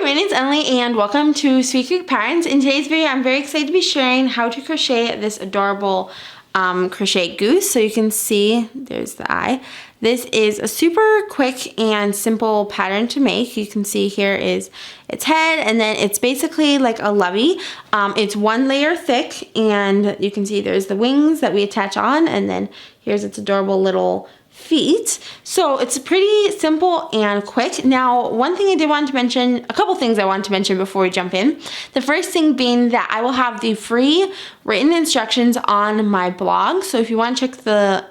my name is Emily and welcome to Sweet Creek Patterns. In today's video, I'm very excited to be sharing how to crochet this adorable crochet goose. So you can see, there's the eye. This is a super quick and simple pattern to make. You can see here is its head, and then it's basically like a lovey. It's one layer thick, and you can see there's the wings that we attach on, and then here's its adorable little feet. So it's pretty simple and quick. Now, one thing I did want to mention, a couple things I want to mention before we jump in. The first thing being that I will have the free written instructions on my blog. So if you want to check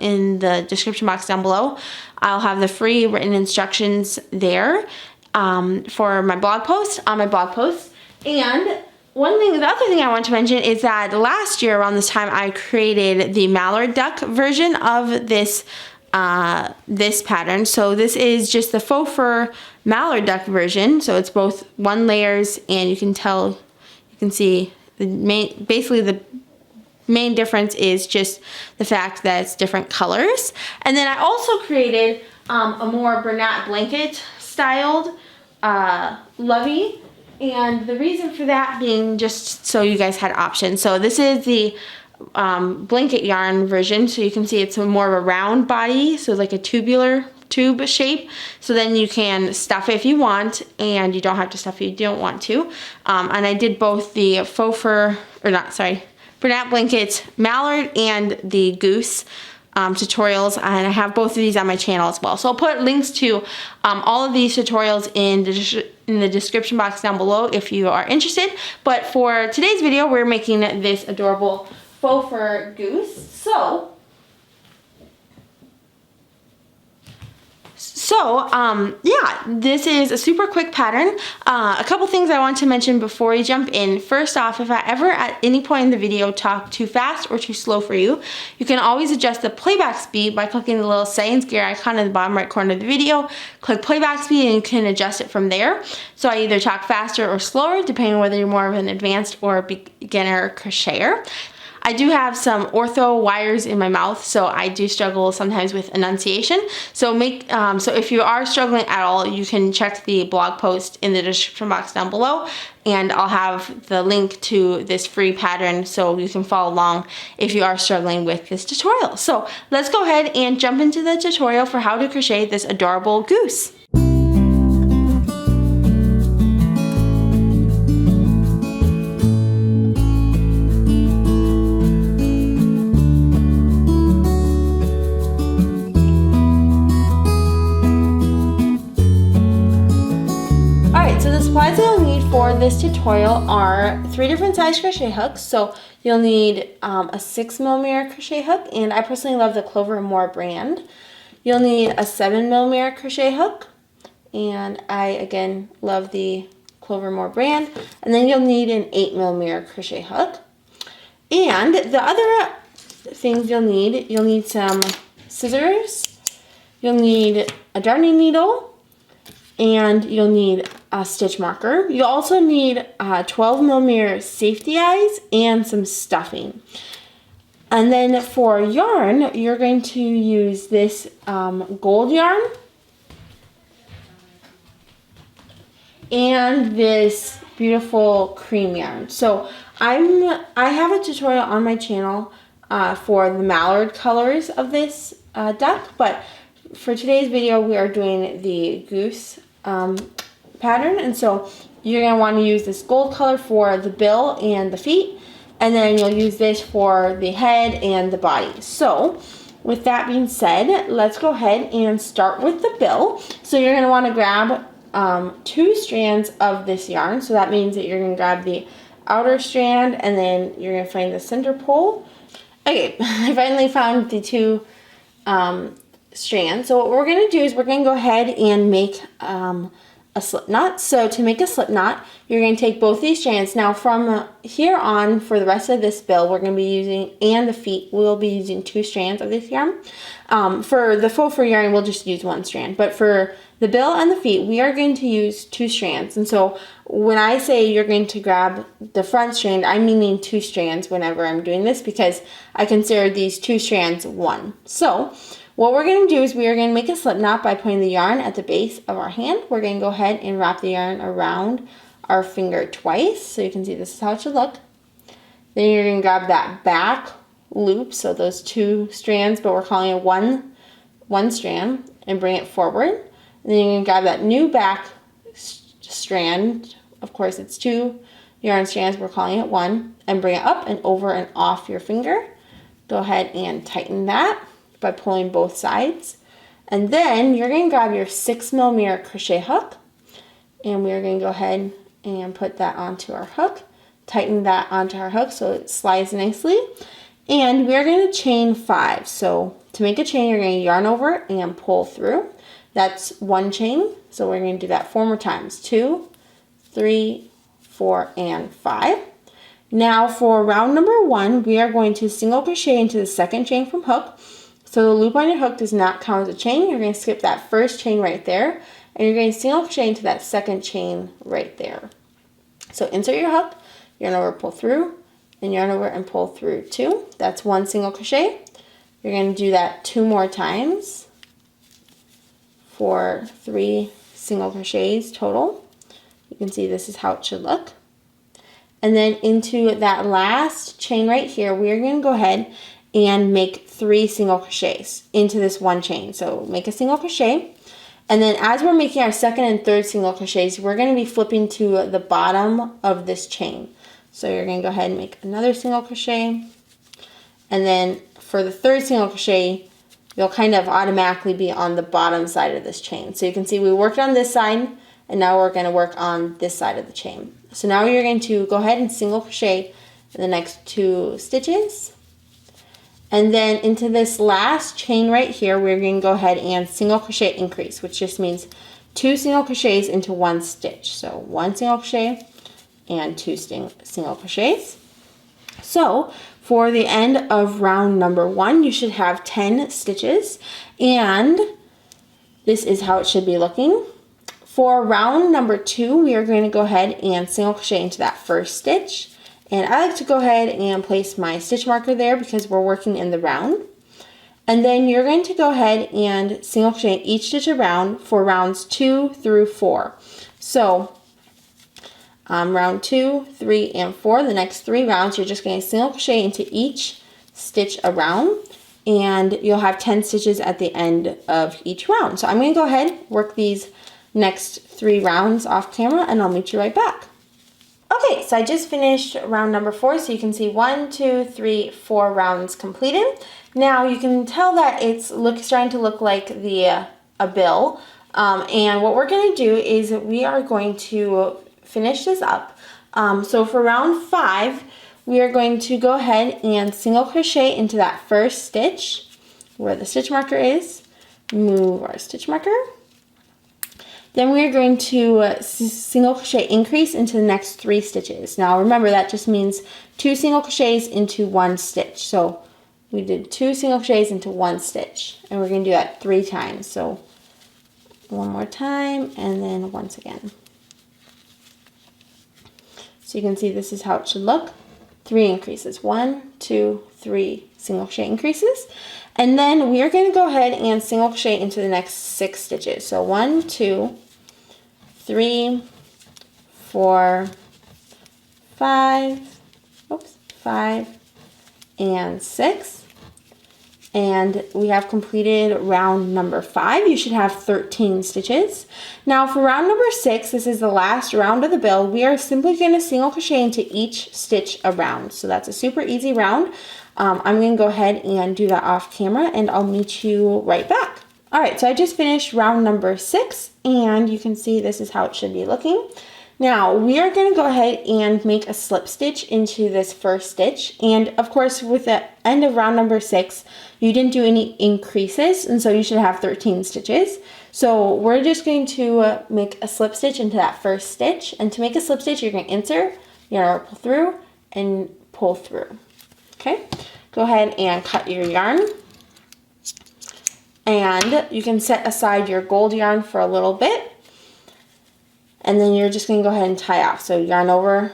in the description box down below, I'll have the free written instructions there for my blog post, on my blog post. And the other thing I want to mention is that last year around this time, I created the Mallard duck version of this pattern. So this is just the faux fur Mallard duck version. So it's both one layers, and you can see basically the main difference is just the fact that it's different colors. And then I also created a more Bernat blanket styled lovey. And the reason for that being just so you guys had options. So this is the blanket yarn version, so you can see it's more of a round body, so like a tubular tube shape, so then you can stuff it if you want, and you don't have to stuff it if you don't want to. And I did both the faux fur, Bernat blanket Mallard and the goose tutorials, and I have both of these on my channel as well. So I'll put links to all of these tutorials in the description box down below if you are interested. But for today's video, we're making this adorable faux fur goose. Yeah, this is a super quick pattern. A couple things I want to mention before we jump in. First off, if I ever at any point in the video talk too fast or too slow for you, you can always adjust the playback speed by clicking the little settings gear icon in the bottom right corner of the video. Click playback speed and you can adjust it from there. So I either talk faster or slower depending on whether you're more of an advanced or beginner crocheter. I do have some ortho wires in my mouth, so I do struggle sometimes with enunciation. So if you are struggling at all, you can check the blog post in the description box down below, and I'll have the link to this free pattern so you can follow along if you are struggling with this tutorial. So let's go ahead and jump into the tutorial for how to crochet this adorable goose. Supplies that you'll need for this tutorial are 3 different size crochet hooks. So you'll need a 6mm crochet hook, and I personally love the Clover & More brand. You'll need a 7mm crochet hook, and I again love the Clover & More brand. And then you'll need an 8mm crochet hook. And the other things you'll need some scissors, you'll need a darning needle, and you'll need a stitch marker. You also need 12mm safety eyes and some stuffing. And then for yarn, you're going to use this gold yarn and this beautiful cream yarn. So I have a tutorial on my channel for the Mallard colors of this duck, but for today's video we are doing the goose pattern, and so you're going to want to use this gold color for the bill and the feet, and then you'll use this for the head and the body. So with that being said, let's go ahead and start with the bill. So you're going to want to grab 2 strands of this yarn. So that means that you're going to grab the outer strand, and then you're going to find the center pole. Okay, I finally found the 2 strands. So what we're going to do is we're going to go ahead and make a slip knot. So to make a slip knot, you're going to take both these strands. Now from here on, for the rest of this bill, we're going to be using, and the feet, we'll be using 2 strands of this yarn. For the faux fur yarn, we'll just use 1 strand. But for the bill and the feet, we are going to use 2 strands. And so when I say you're going to grab the front strand, I'm meaning 2 strands whenever I'm doing this, because I consider these 2 strands 1. So what we're going to do is we are going to make a slip knot by putting the yarn at the base of our hand. We're going to go ahead and wrap the yarn around our finger twice. So you can see this is how it should look. Then you're going to grab that back loop, so those 2 strands, but we're calling it one strand, and bring it forward. And then you're going to grab that new back strand, of course it's 2 yarn strands, we're calling it 1, and bring it up and over and off your finger. Go ahead and tighten that by pulling both sides. And then you're going to grab your 6mm crochet hook, and we're going to go ahead and put that onto our hook. Tighten that onto our hook so it slides nicely. And we're going to chain 5. So to make a chain, you're going to yarn over and pull through. That's 1 chain. So we're going to do that 4 more times. 2, 3, 4, and 5. Now for round number 1, we are going to single crochet into the 2nd chain from hook. So the loop on your hook does not count as a chain. You're going to skip that 1st chain right there, and you're going to single crochet into that 2nd chain right there. So insert your hook, yarn over, pull through, and yarn over and pull through 2. That's 1 single crochet. You're going to do that 2 more times for 3 single crochets total. You can see this is how it should look. And then into that last chain right here, we're going to go ahead and make 3 single crochets into this 1 chain. So make a single crochet, and then as we're making our 2nd and 3rd single crochets, we're going to be flipping to the bottom of this chain. So you're going to go ahead and make another single crochet, and then for the 3rd single crochet, you'll kind of automatically be on the bottom side of this chain. So you can see we worked on this side, and now we're going to work on this side of the chain. So now you're going to go ahead and single crochet in the next 2 stitches. And then into this last chain right here, we're going to go ahead and single crochet increase, which just means 2 single crochets into 1 stitch. So 1 single crochet and 2 single crochets. So for the end of round number 1, you should have 10 stitches, and this is how it should be looking. For round number 2, we are going to go ahead and single crochet into that 1st stitch. And I like to go ahead and place my stitch marker there because we're working in the round. And then you're going to go ahead and single crochet each stitch around for rounds 2 through 4. So round 2, 3, and 4, the next 3 rounds, you're just going to single crochet into each stitch around, and you'll have 10 stitches at the end of each round. So I'm going to go ahead, work these next 3 rounds off camera, and I'll meet you right back. Okay, so I just finished round number 4, so you can see 1, 2, 3, 4 rounds completed. Now you can tell that it's starting to look like a bill, and what we're going to do is we are going to finish this up. So for round 5, we are going to go ahead and single crochet into that 1st stitch where the stitch marker is. Move our stitch marker. Then we are going to single crochet increase into the next 3 stitches. Now remember, that just means 2 single crochets into 1 stitch. So we did 2 single crochets into 1 stitch, and we're going to do that 3 times. So 1 more time, and then once again. So you can see this is how it should look. 3 increases, 1, 2, 3 single crochet increases. And then we are going to go ahead and single crochet into the next 6 stitches. So 1, 2, 3, 4, 5, 5, and 6. And we have completed round number 5. You should have 13 stitches. Now for round number 6, this is the last round of the bill. We are simply going to single crochet into each stitch around. So that's a super easy round. I'm going to go ahead and do that off camera, and I'll meet you right back. Alright, so I just finished round number 6, and you can see this is how it should be looking. Now we are going to go ahead and make a slip stitch into this 1st stitch, and of course with the end of round number 6 you didn't do any increases, and so you should have 13 stitches. So we're just going to make a slip stitch into that 1st stitch, and to make a slip stitch you're going to insert, yarn, pull through, and pull through. Okay, go ahead and cut your yarn, and you can set aside your gold yarn for a little bit. And then you're just going to go ahead and tie off. So yarn over,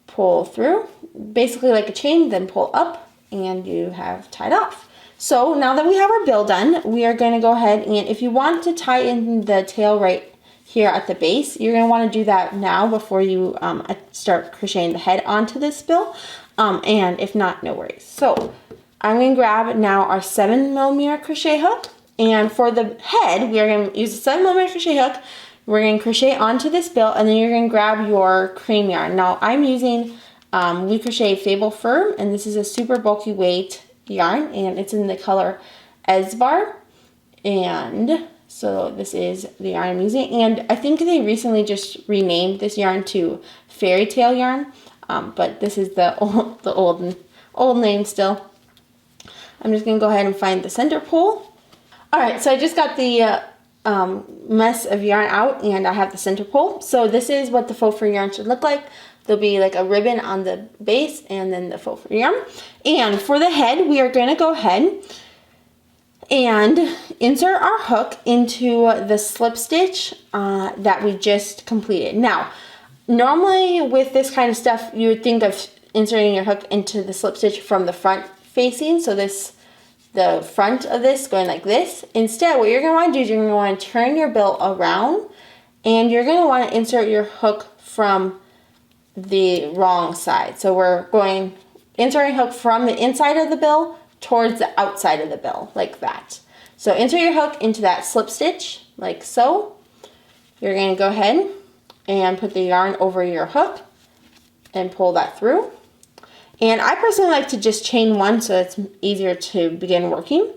pull through, basically like a chain, then pull up, and you have tied off. So now that we have our bill done, we are going to go ahead and if you want to tie in the tail right here at the base. You're going to want to do that now before you start crocheting the head onto this bill. And if not, no worries. So I'm going to grab now our 7mm crochet hook. And for the head, we are going to use a 7mm crochet hook. We're going to crochet onto this bill, and then you're going to grab your cream yarn. Now I'm using We Crochet Fable Fur, and this is a super bulky weight yarn, and it's in the color Esbar. And so this is the yarn I'm using, and I think they recently just renamed this yarn to Fairy Tale yarn, but this is the old name still. I'm just going to go ahead and find the center pole. Alright, so I just got the mess of yarn out, and I have the center pole. So this is what the faux fur yarn should look like. There'll be like a ribbon on the base and then the faux fur yarn. And for the head, we are going to go ahead and insert our hook into the slip stitch that we just completed. Now, normally with this kind of stuff, you would think of inserting your hook into the slip stitch from the front facing. So the front of this going like this. Instead, what you're going to want to do is you're going to want to turn your bill around, and you're going to want to insert your hook from the wrong side. So we're going inserting hook from the inside of the bill towards the outside of the bill, like that. So insert your hook into that slip stitch, like so. You're going to go ahead and put the yarn over your hook and pull that through. And I personally like to just chain one so it's easier to begin working.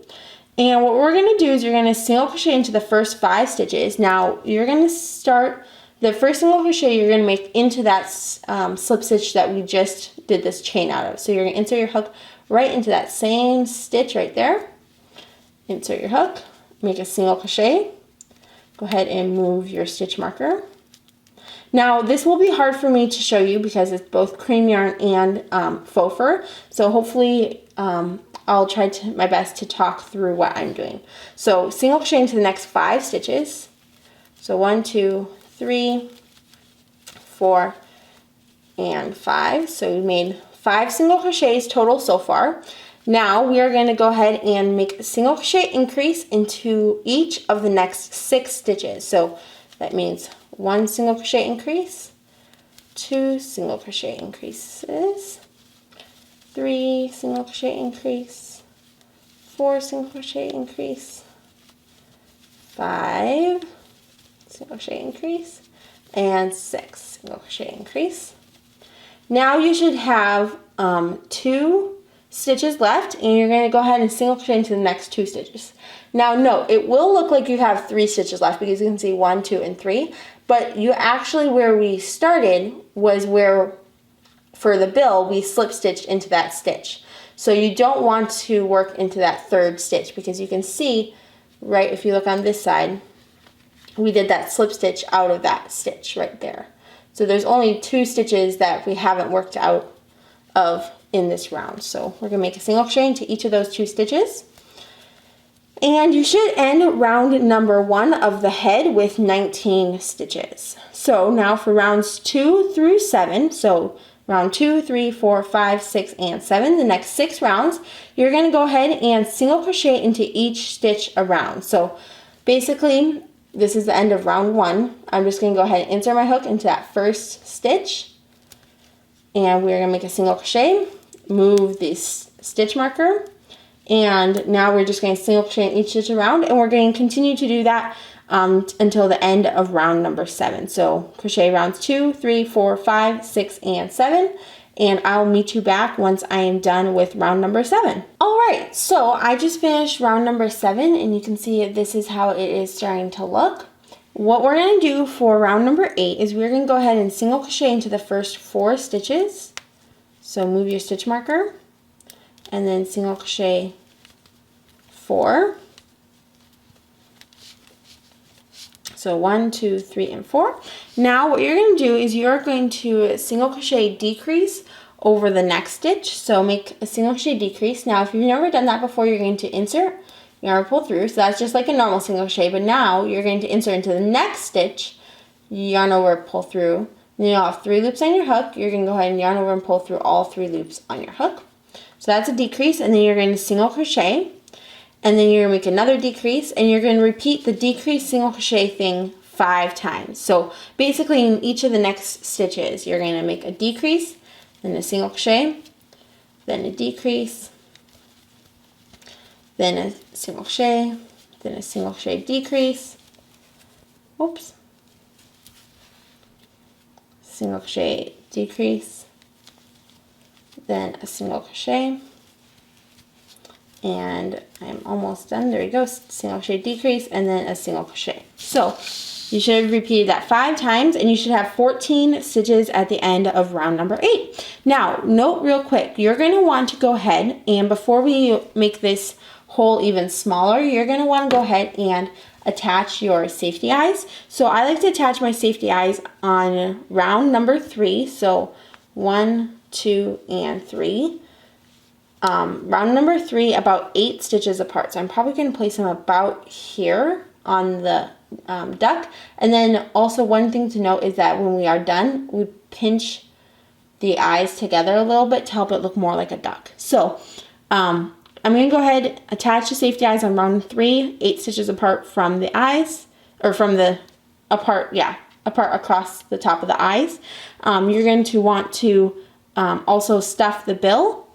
And what we're going to do is you're going to single crochet into the first 5 stitches. Now you're going to start the first single crochet you're going to make into that slip stitch that we just did this chain out of. So you're going to insert your hook right into that same stitch right there. Insert your hook, make a single crochet. Go ahead and move your stitch marker. Now this will be hard for me to show you because it's both cream yarn and faux fur. So hopefully I'll try my best to talk through what I'm doing. So single crochet into the next 5 stitches. So 1, 2, 3, 4, and 5. So we made 5 single crochets total so far. Now we are going to go ahead and make a single crochet increase into each of the next 6 stitches. So that means 1 single crochet increase, 2 single crochet increases, 3 single crochet increase, 4 single crochet increase, 5 single crochet increase, and 6 single crochet increase. Now you should have 2 stitches left, and you're going to go ahead and single crochet into the next 2 stitches. Now note, it will look like you have 3 stitches left because you can see 1, 2, and 3, but you actually, where we started was where for the bill we slip stitched into that stitch. So you don't want to work into that 3rd stitch because you can see, right, if you look on this side, we did that slip stitch out of that stitch right there. So there's only 2 stitches that we haven't worked out of in this round. So we're going to make a single crochet into each of those 2 stitches. And you should end round number 1 of the head with 19 stitches. So now for rounds 2 through 7, so round 2, 3, 4, 5, 6, and 7, the next 6 rounds, you're going to go ahead and single crochet into each stitch around. So basically, this is the end of round 1. I'm just going to go ahead and insert my hook into that first stitch. And we're going to make a single crochet, move this stitch marker, and now we're just going to single crochet in each stitch around, and we're going to continue to do that until the end of round number 7. So crochet rounds 2, 3, 4, 5, 6, and 7, and I'll meet you back once I am done with round number 7. Alright, so I just finished round number 7, and you can see this is how it is starting to look. What we're going to do for round number 8 is we're going to go ahead and single crochet into the first 4 stitches. So move your stitch marker, and then single crochet 4. So 1, 2, 3, and 4. Now what you're going to do is you're going to single crochet decrease over the next stitch. So make a single crochet decrease. Now if you've never done that before, you're going to insert, yarn pull through. So that's just like a normal single crochet, but now you're going to insert into the next stitch, yarn over, pull through. Then you'll have 3 loops on your hook. You're going to go ahead and yarn over and pull through all 3 loops on your hook. So that's a decrease, and then you're going to single crochet, and then you're going to make another decrease, and you're going to repeat the decrease single crochet thing 5 times. So basically in each of the next stitches, you're going to make a decrease, then a single crochet, then a decrease, then a single crochet, then a single crochet decrease, oops, single crochet decrease, then a single crochet, and I'm almost done. There we go. Single crochet decrease, and then a single crochet. So you should have repeated that 5 times, and you should have 14 stitches at the end of round number 8. Now, note real quick, you're going to want to go ahead, and before we make this hole even smaller, you're going to want to go ahead and attach your safety eyes. So I like to attach my safety eyes on round number 3. So 1, 2, and 3. Round number 3, about 8 stitches apart. So I'm probably going to place them about here on the duck. And then also one thing to note is that when we are done, we pinch the eyes together a little bit to help it look more like a duck. So I'm going to go ahead, attach the safety eyes on round 3, 8 stitches apart from the eyes, or from the apart across the top of the eyes. You're going to want to also stuff the bill.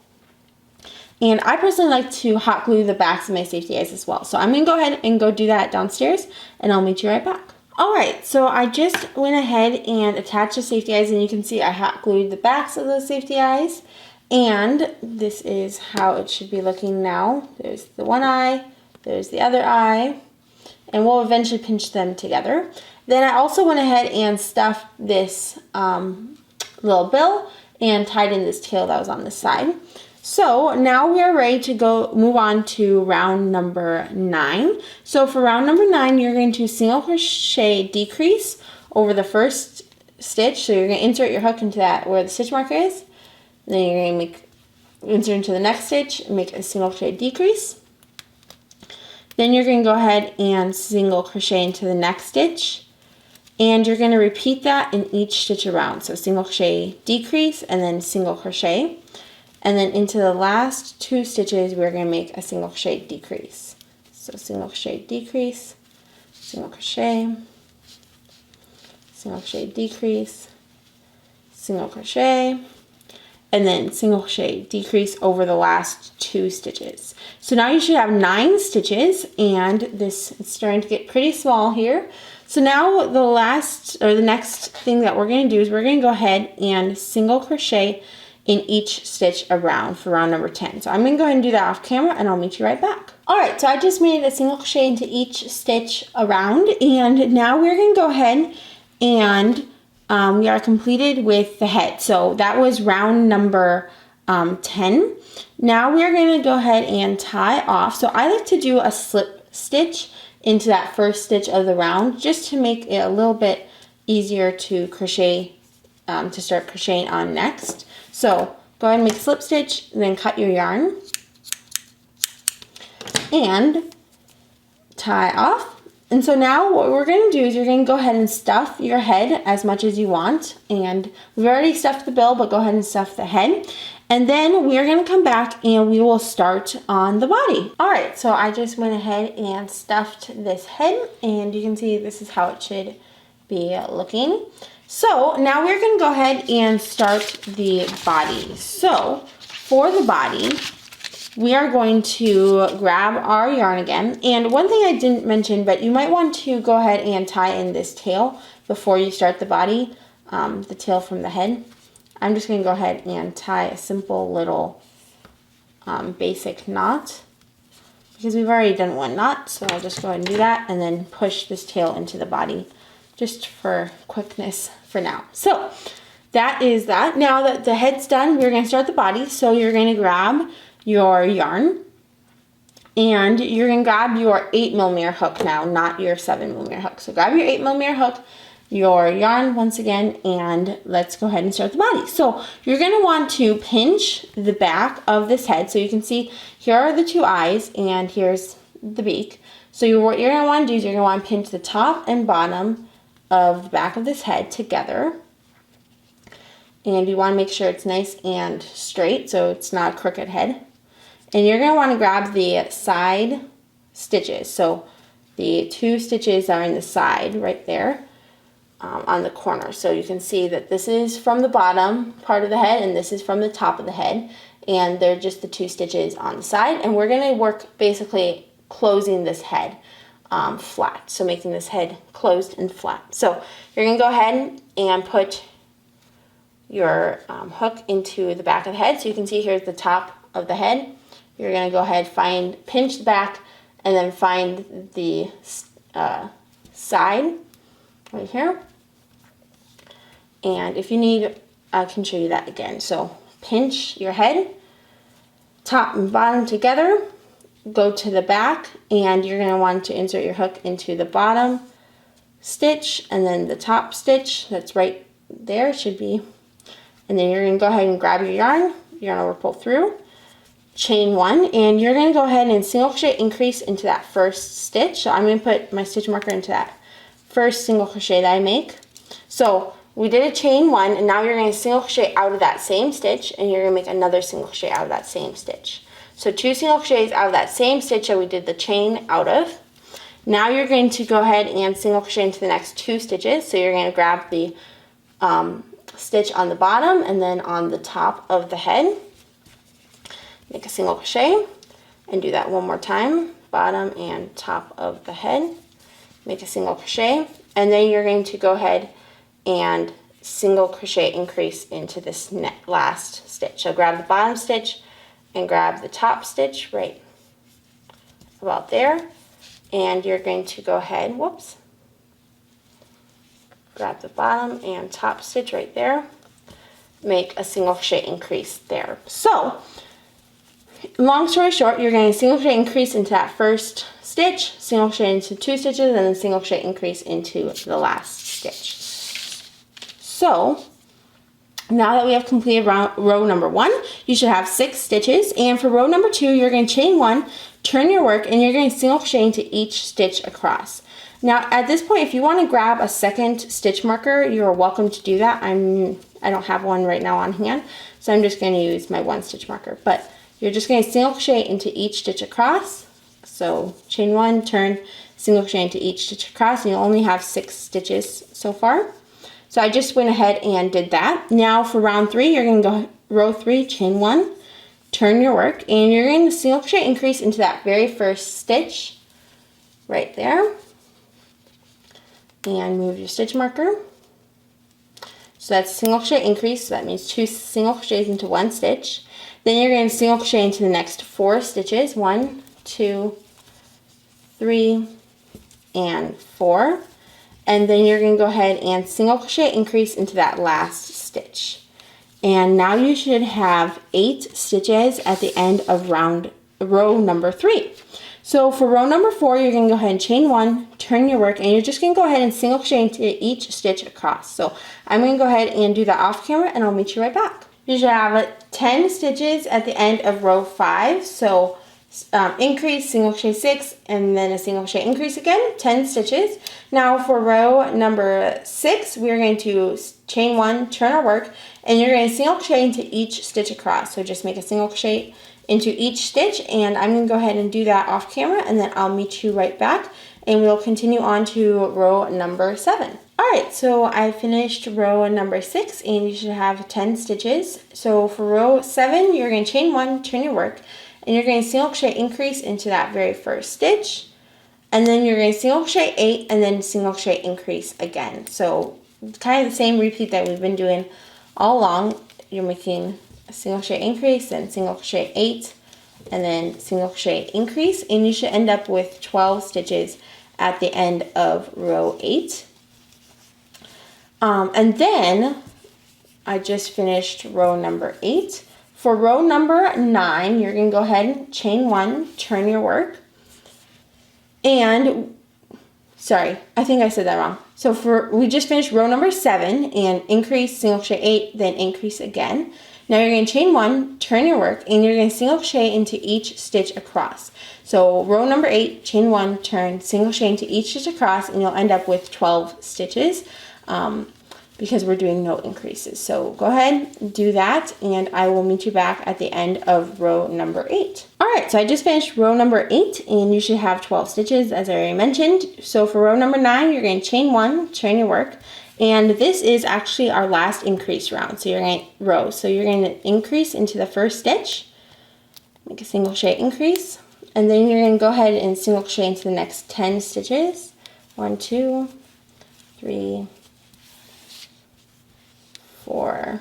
And I personally like to hot glue the backs of my safety eyes as well. So I'm going to go ahead and go do that downstairs, and I'll meet you right back. Alright, so I just went ahead and attached the safety eyes, and you can see I hot glued the backs of those safety eyes. And this is how it should be looking now. There's the one eye, there's the other eye, and we'll eventually pinch them together. Then I also went ahead and stuffed this little bill and tied in this tail that was on this side. So now we are ready to move on to round number 9. So for round number 9, you're going to single crochet decrease over the first stitch. So you're going to insert your hook into that where the stitch marker is. Then you're going to insert into the next stitch and make a single crochet decrease. Then you're going to go ahead and single crochet into the next stitch. And you're going to repeat that in each stitch around. So single crochet decrease and then single crochet. And then into the last 2 stitches, we're going to make a single crochet decrease. So single crochet decrease, single crochet, single crochet decrease, single crochet, and then single crochet decrease over the last 2 stitches. So now you should have 9 stitches, and this is starting to get pretty small here. So now the next thing that we're going to do is we're going to go ahead and single crochet in each stitch around for round number 10. So I'm going to go ahead and do that off camera, and I'll meet you right back. Alright, so I just made a single crochet into each stitch around, and now we're going to go ahead and we are completed with the head. So that was round number 10. Now we are going to go ahead and tie off. So I like to do a slip stitch into that first stitch of the round just to make it a little bit easier to crochet, to start crocheting on next. So go ahead and make a slip stitch, and then cut your yarn and tie off. And so now what we're going to do is you're going to go ahead and stuff your head as much as you want. And we've already stuffed the bill, but go ahead and stuff the head. And then we're going to come back and we will start on the body. Alright, so I just went ahead and stuffed this head, and you can see this is how it should be looking. So now we're going to go ahead and start the body. So for the body, we are going to grab our yarn again. And one thing I didn't mention, but you might want to go ahead and tie in this tail before you start the body, the tail from the head. I'm just going to go ahead and tie a simple little basic knot because we've already done one knot. So I'll just go ahead and do that and then push this tail into the body just for quickness for now. So that is that. Now that the head's done, we're going to start the body. So you're going to grab your yarn and you're going to grab your 8mm hook now, not your 7mm hook. So grab your 8mm hook, your yarn once again, and let's go ahead and start the body. So you're going to want to pinch the back of this head. So you can see here are the 2 eyes and here's the beak. So what you're going to want to do is you're going to want to pinch the top and bottom of the back of this head together, and you want to make sure it's nice and straight so it's not a crooked head. And you're going to want to grab the side stitches, so the 2 stitches are in the side right there on the corner. So you can see that this is from the bottom part of the head and this is from the top of the head, and they're just the 2 stitches on the side, and we're going to work basically closing this head flat, so making this head closed and flat. So you're going to go ahead and put your hook into the back of the head. So you can see here's the top of the head. You're going to go ahead, pinch the back, and then find the side right here. And if you need, I can show you that again. So pinch your head, top and bottom together, go to the back, and you're going to want to insert your hook into the bottom stitch and then the top stitch that's right there should be, and then you're going to go ahead and grab your yarn, you're going to pull through, chain 1, and you're going to go ahead and single crochet increase into that first stitch. So I'm going to put my stitch marker into that first single crochet that I make. So we did a chain 1, and now you're going to single crochet out of that same stitch, and you're going to make another single crochet out of that same stitch. So 2 single crochets out of that same stitch that we did the chain out of. Now you're going to go ahead and single crochet into the next 2 stitches. So you're going to grab the stitch on the bottom and then on the top of the head, make a single crochet, and do that one more time, bottom and top of the head, make a single crochet, and then you're going to go ahead and single crochet increase into this last stitch. So grab the bottom stitch and grab the top stitch right about there, and you're going to go ahead, grab the bottom and top stitch right there, make a single crochet increase there. So long story short, you're going to single crochet increase into that first stitch, single crochet into 2 stitches, and then single crochet increase into the last stitch. So now that we have completed row number 1, you should have 6 stitches, and for row number 2, you're going to chain 1, turn your work, and you're going to single crochet into each stitch across. Now at this point, if you want to grab a second stitch marker, you're welcome to do that. I don't have one right now on hand, so I'm just going to use my 1 stitch marker, but you're just going to single crochet into each stitch across. So chain 1, turn, single crochet into each stitch across, and you'll only have 6 stitches so far. So I just went ahead and did that. Now for round 3, you're going to go row 3, chain 1, turn your work, and you're going to single crochet increase into that very first stitch right there, and move your stitch marker. So that's single crochet increase, so that means 2 single crochets into 1 stitch. Then you're going to single crochet into the next 4 stitches, 1, 2, 3, and 4. And then you're going to go ahead and single crochet increase into that last stitch. And now you should have 8 stitches at the end of row number 3. So for row number 4, you're going to go ahead and chain 1, turn your work, and you're just going to go ahead and single crochet into each stitch across. So I'm going to go ahead and do that off camera, and I'll meet you right back. You should have 10 stitches at the end of row 5. So increase, single crochet 6, and then a single crochet increase again, 10 stitches. Now for row number 6, we're going to chain 1, turn our work, and you're going to single crochet into each stitch across. So just make a single crochet into each stitch, and I'm going to go ahead and do that off camera, and then I'll meet you right back, and we'll continue on to row number 7. Alright, so I finished row number 6, and you should have 10 stitches. So for row 7, you're going to chain 1, turn your work, and you're going to single crochet increase into that very first stitch, and then you're going to single crochet 8 and then single crochet increase again. So kind of the same repeat that we've been doing all along. You're making a single crochet increase, then single crochet 8, and then single crochet increase, and you should end up with 12 stitches at the end of row 8. And then I just finished row number 8. For row number 9, you're going to go ahead and chain 1, turn your work, and, sorry, I think I said that wrong. So we just finished row number 7, and increase, single crochet 8, then increase again. Now you're going to chain 1, turn your work, and you're going to single crochet into each stitch across. So row number 8, chain 1, turn, single crochet into each stitch across, and you'll end up with 12 stitches. because we're doing no increases. So go ahead and do that, and I will meet you back at the end of row number 8. All right, so I just finished row number 8, and you should have 12 stitches, as I already mentioned. So for row number 9, you're going to chain 1, turn your work, and this is actually our last increase round. So you're going to increase into the first stitch, make a single crochet increase, and then you're going to go ahead and single crochet into the next 10 stitches. 1, 2, 3, 4,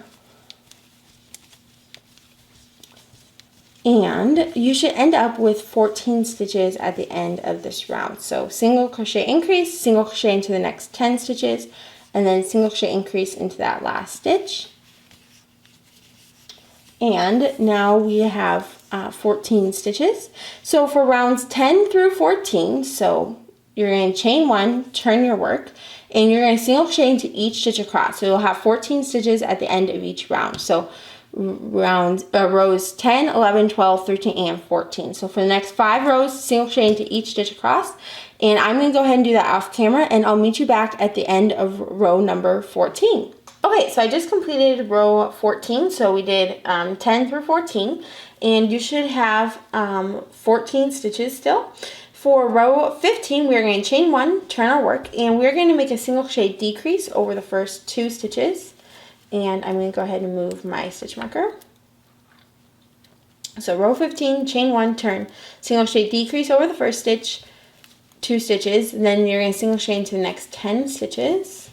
and you should end up with 14 stitches at the end of this round. So single crochet increase, single crochet into the next 10 stitches, and then single crochet increase into that last stitch. And now we have 14 stitches. So for rounds 10 through 14, so you're going to chain 1, turn your work, and you're going to single crochet into each stitch across. So you'll have 14 stitches at the end of each round. So rows 10, 11, 12, 13, and 14. So for the next 5 rows, single crochet into each stitch across. And I'm going to go ahead and do that off camera, and I'll meet you back at the end of row number 14. Okay, so I just completed row 14. So we did 10 through 14, and you should have 14 stitches still. For row 15, we're going to chain 1, turn our work, and we're going to make a single crochet decrease over the first 2 stitches. And I'm going to go ahead and move my stitch marker. So row 15, chain 1, turn, single crochet decrease over the first stitch, 2 stitches, and then you're going to single crochet into the next 10 stitches.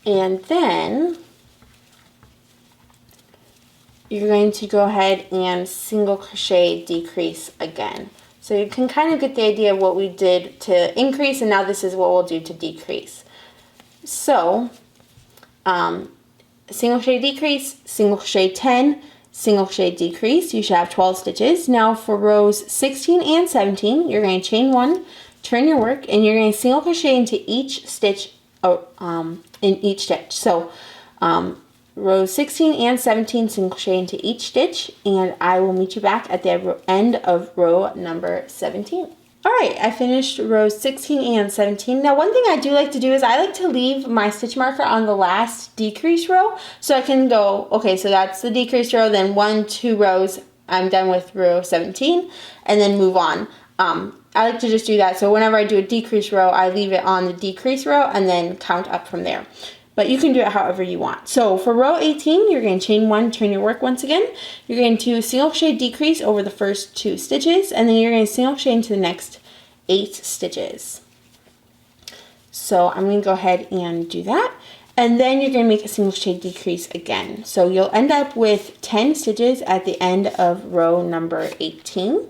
And then you're going to go ahead and single crochet decrease again. So you can kind of get the idea of what we did to increase, and now this is what we'll do to decrease. So single crochet decrease, single crochet 10, single crochet decrease. You should have 12 stitches. Now for rows 16 and 17, you're going to chain 1, turn your work, and you're going to single crochet into each stitch in each stitch. So rows 16 and 17, single crochet into each stitch, and I will meet you back at the end of row number 17. All right, I finished rows 16 and 17. Now, one thing I do like to do is I like to leave my stitch marker on the last decrease row, so I can go, okay, so that's the decrease row, then 1, 2 rows, I'm done with row 17, and then move on. I like to just do that, so whenever I do a decrease row, I leave it on the decrease row and then count up from there. But you can do it however you want. So for row 18, you're going to chain 1, turn your work once again. You're going to single crochet decrease over the first 2 stitches, and then you're going to single crochet into the next 8 stitches. So I'm going to go ahead and do that. And then you're going to make a single crochet decrease again. So you'll end up with 10 stitches at the end of row number 18.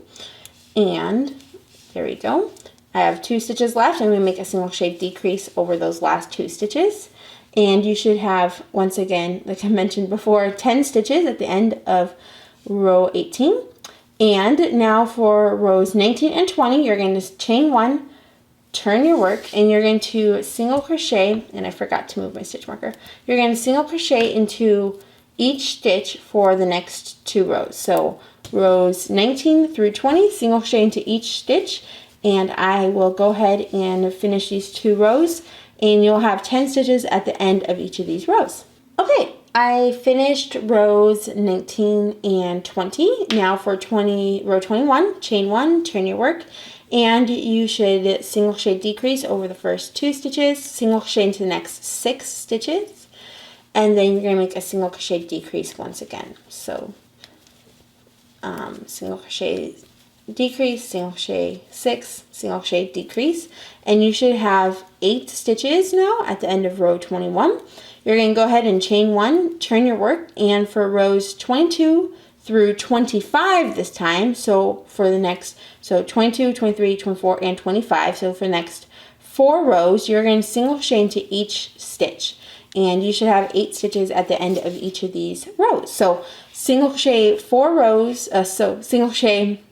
And there we go. I have 2 stitches left. I'm going to make a single crochet decrease over those last 2 stitches. And you should have, once again, like I mentioned before, 10 stitches at the end of row 18. And now for rows 19 and 20, you're going to chain 1, turn your work, and you're going to single crochet, and I forgot to move my stitch marker. You're going to single crochet into each stitch for the next 2 rows. So rows 19 through 20, single crochet into each stitch, and I will go ahead and finish these 2 rows, and you'll have 10 stitches at the end of each of these rows. Okay, I finished rows 19 and 20. Now for row 21, chain 1, turn your work, and you should single crochet decrease over the first 2 stitches, single crochet into the next 6 stitches, and then you're going to make a single crochet decrease once again. So single crochet decrease, single crochet 6, single crochet decrease, and you should have 8 stitches now at the end of row 21. You're going to go ahead and chain 1, turn your work, and for rows 22 through 25 this time, so for the next, so 22, 23, 24, and 25, so for the next 4 rows, you're going to single crochet into each stitch, and you should have 8 stitches at the end of each of these rows. So single crochet 4 rows, so single crochet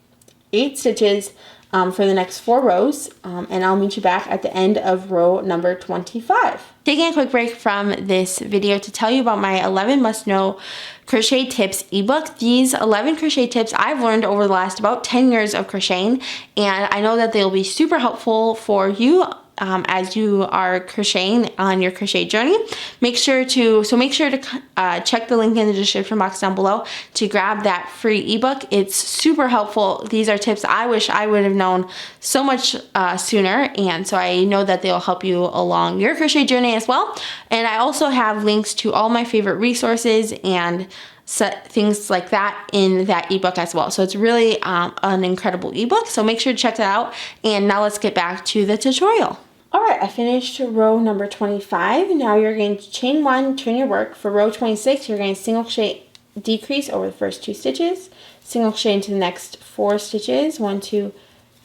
8 stitches for the next 4 rows, and I'll meet you back at the end of row number 25. Taking a quick break from this video to tell you about my 11 must know crochet tips ebook. These 11 crochet tips I've learned over the last about 10 years of crocheting, and I know that they'll be super helpful for you as you are crocheting on your crochet journey. Make sure to check the link in the description box down below to grab that free ebook. It's super helpful. These are tips I wish I would have known so much sooner, and so I know that they'll help you along your crochet journey as well. And I also have links to all my favorite resources and things like that in that ebook as well. So it's really an incredible ebook. So make sure to check that out. And now let's get back to the tutorial. All right, I finished row number 25. Now you're going to chain 1, turn your work. For row 26, you're going to single crochet decrease over the first 2 stitches, single crochet into the next 4 stitches, 1, 2,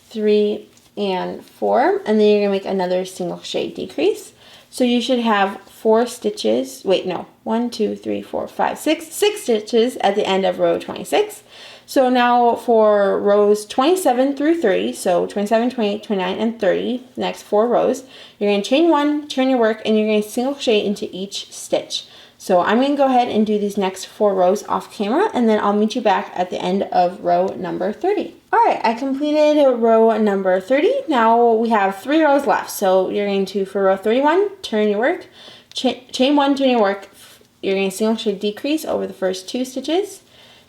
3, and 4, and then you're going to make another single crochet decrease. So you should have 4 stitches, wait, no, 1, 2, 3, 4, 5, 6 stitches at the end of row 26. So now for rows 27 through 30, so 27, 28, 29, and 30, the next 4 rows, you're going to chain 1, turn your work, and you're going to single crochet into each stitch. So I'm going to go ahead and do these next 4 rows off camera, and then I'll meet you back at the end of row number 30. All right, I completed row number 30. Now we have 3 rows left. So you're going to, for row 31, turn your work, chain 1, turn your work. You're going to single crochet decrease over the first 2 stitches,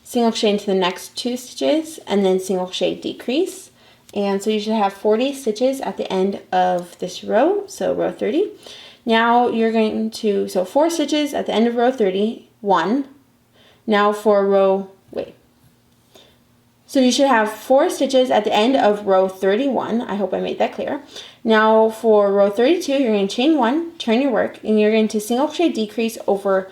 single crochet into the next 2 stitches, and then single crochet decrease. And so you should have 40 stitches at the end of this row, so row 30. Now you're going to, so 4 stitches at the end of row 31. Now for row, so you should have 4 stitches at the end of row 31. I hope I made that clear. Now for row 32, you're going to chain 1, turn your work, and you're going to single crochet decrease over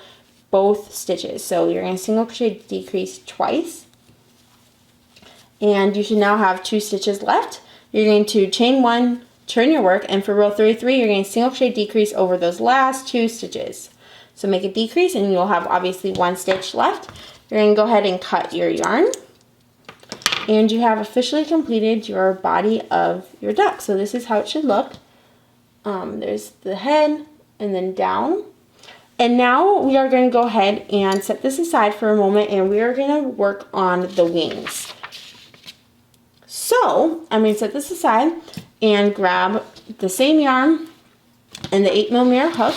both stitches. So you're going to single crochet decrease twice. And you should now have 2 stitches left. You're going to chain 1, turn your work, and for row 33, you're going to single crochet decrease over those last 2 stitches. So make a decrease, and you'll have obviously 1 stitch left. You're going to go ahead and cut your yarn. And you have officially completed your body of your duck. So this is how it should look. There's the head and then down. And now we are going to go ahead and set this aside for a moment, and we are going to work on the wings. So I'm going to set this aside and grab the same yarn and the 8mm hook.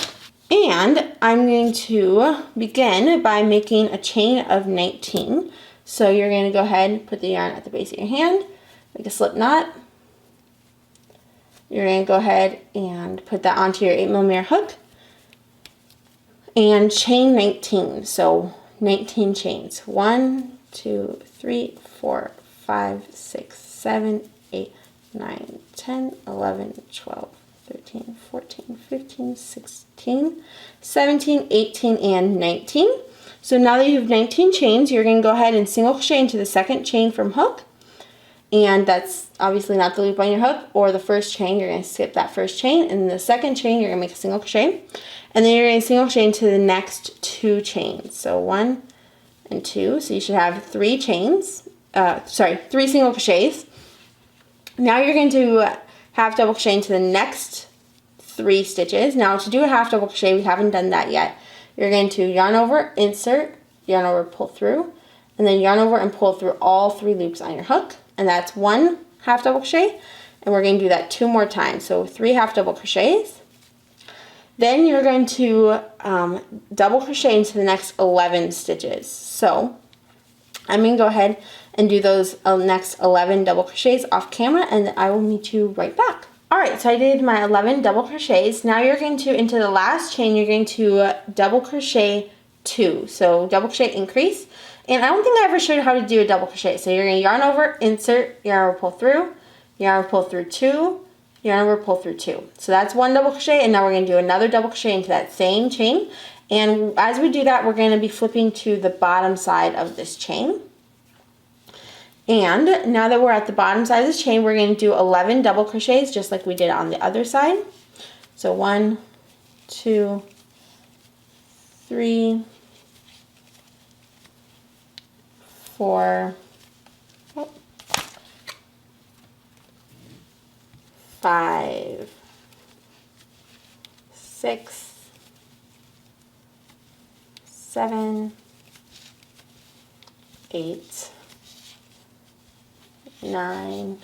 And I'm going to begin by making a chain of 19. So you're going to go ahead and put the yarn at the base of your hand, make a slip knot. You're going to go ahead and put that onto your 8mm hook and chain 19. So 19 chains. 1, 2, 3, 4, 5, 6, 7, 8, 9, 10, 11, 12, 13, 14, 15, 16, 17, 18, and 19. So now that you have 19 chains, you're going to go ahead and single crochet into the second chain from hook. And that's obviously not the loop on your hook or the first chain. You're going to skip that first chain. And the second chain, you're going to make a single crochet. And then you're going to single crochet into the next 2 chains. So 1 and 2. So you should have 3 chains. 3 single crochets. Now you're going to half double crochet into the next 3 stitches. Now to do a half double crochet, we haven't done that yet. You're going to yarn over, insert, yarn over, pull through, and then yarn over and pull through all 3 loops on your hook. And that's 1 half double crochet, and we're going to do that 2 more times. So 3 half double crochets. Then you're going to double crochet into the next 11 stitches. So I'm going to go ahead and do those next 11 double crochets off camera, and I will meet you right back. Alright, so I did my 11 double crochets. Now you're going to, into the last chain, you're going to double crochet 2. So double crochet increase. And I don't think I ever showed you how to do a double crochet. So you're going to yarn over, insert, yarn over, pull through, yarn over, pull through 2, yarn over, pull through 2. So that's 1 double crochet, and now we're going to do another double crochet into that same chain. And as we do that, we're going to be flipping to the bottom side of this chain. And now that we're at the bottom side of this chain, we're going to do 11 double crochets just like we did on the other side. So 1, 2, 3, 4, 5, 6, 7, 8, 9,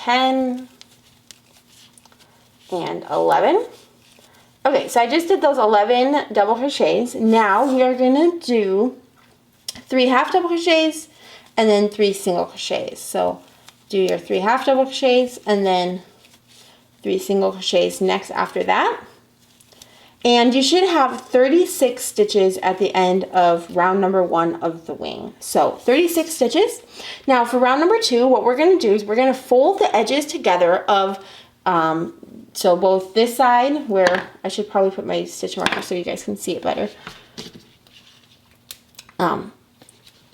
10 and 11. Okay, so I just did those 11 double crochets. Now we are gonna do 3 half double crochets and then 3 single crochets. So do your 3 half double crochets and then 3 single crochets next after that. And you should have 36 stitches at the end of round number 1 of the wing. So 36 stitches. Now for round number 2, what we're going to do is we're going to fold the edges together of, so both this side, where I should probably put my stitch marker so you guys can see it better.